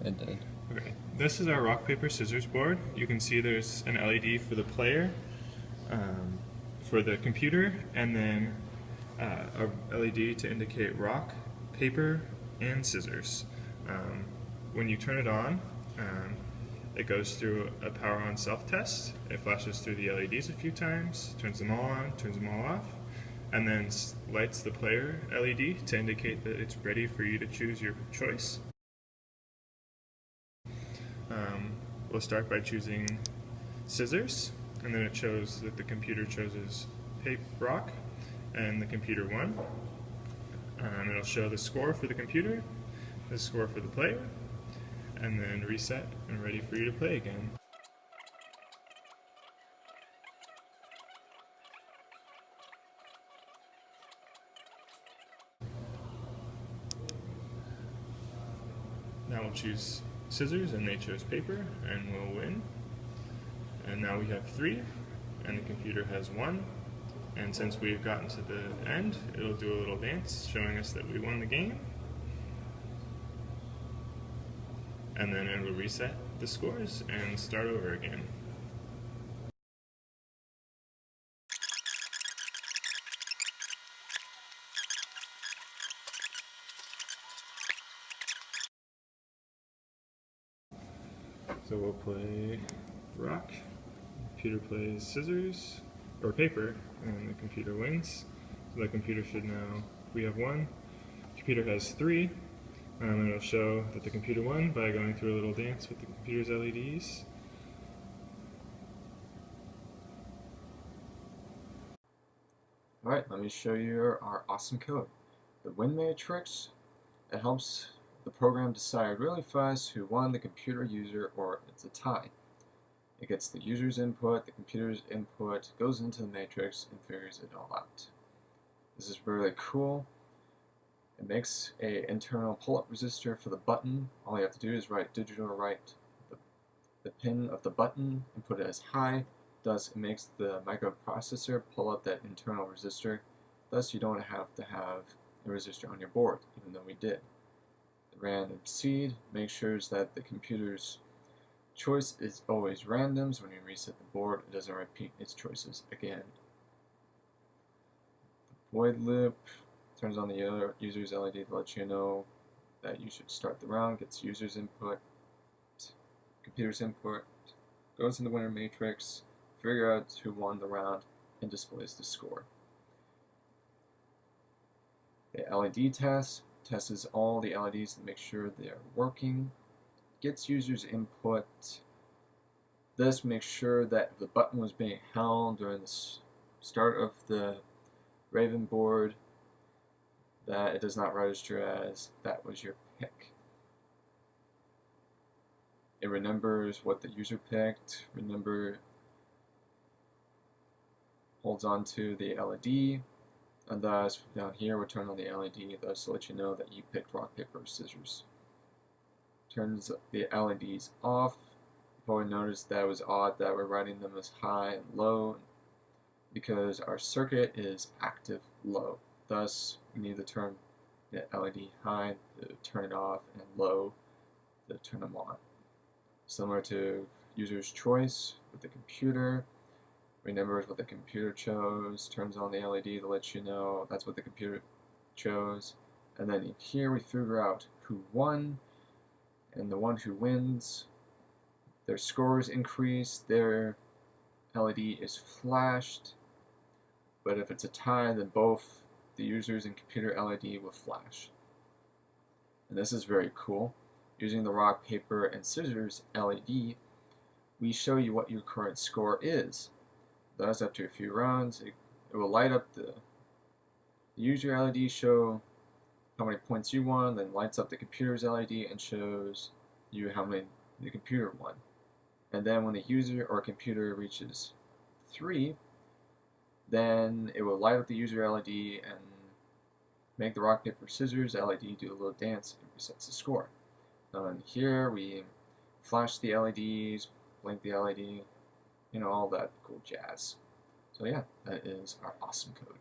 It did. Okay, this is our rock, paper, scissors board. You can see there's an LED for the player, for the computer, and then a LED to indicate rock, paper, and scissors. When you turn it on, it goes through a power on self-test. It flashes through the LEDs a few times, turns them all on, turns them all off, and then lights the player LED to indicate that it's ready for you to choose your choice. We'll start by choosing scissors, and then it shows that the computer chooses rock, and the computer won. It'll show the score for the computer, the score for the player, and then reset and ready for you to play again. Now we'll choose scissors, and they chose paper, and we'll win. And now we have 3, and the computer has 1. And since we've gotten to the end, it'll do a little dance showing us that we won the game. And then it will reset the scores and start over again. So we'll play rock, computer plays scissors, or paper, and the computer wins. So the computer should know we have 1. Computer has 3, and it'll show that the computer won by going through a little dance with the computer's LEDs. Alright, let me show you our awesome code. The win matrix, it helps the program decide really fast who won, the computer, user, or it's a tie. It gets the user's input, the computer's input, goes into the matrix, and figures it all out. This is really cool. It makes an internal pull-up resistor for the button. All you have to do is write the pin of the button and put it as high. Thus, it makes the microprocessor pull up that internal resistor. Thus, you don't have to have a resistor on your board, even though we did. The random seed makes sure that the computer's choice is always random, so when you reset the board, it doesn't repeat its choices again. The void loop turns on the user's LED to let you know that you should start the round, gets user's input, computer's input, goes in the winner matrix, figure out who won the round, and displays the score. The LED tests all the LEDs to make sure they are working, gets user's input. This makes sure that the button was being held during the start of the Raven board, that it does not register as that was your pick. It remembers what the user picked, holds on to the LED, and thus down here we turn on the LED, thus to let you know that you picked rock, paper, scissors. Turns the LEDs off. You probably noticed that it was odd that we're writing them as high and low because our circuit is active low. Thus, we need to turn the LED high to turn it off and low to turn them on. Similar to user's choice with the computer, remembers what the computer chose, turns on the LED to let you know that's what the computer chose, and then here we figure out who won, and the one who wins, their scores increase, their LED is flashed, but if it's a tie, then both the user's and computer LED will flash. And this is very cool. Using the rock, paper, and scissors LED, we show you what your current score is. Thus, after a few rounds, it will light up the user LED, show how many points you won, then lights up the computer's LED and shows you how many the computer won. And then when the user or computer reaches 3, then it will light up the user LED and make the rock, paper, scissors LED do a little dance and resets the score. And here we flash the LEDs, blink the LED, all that cool jazz. So yeah, that is our awesome code.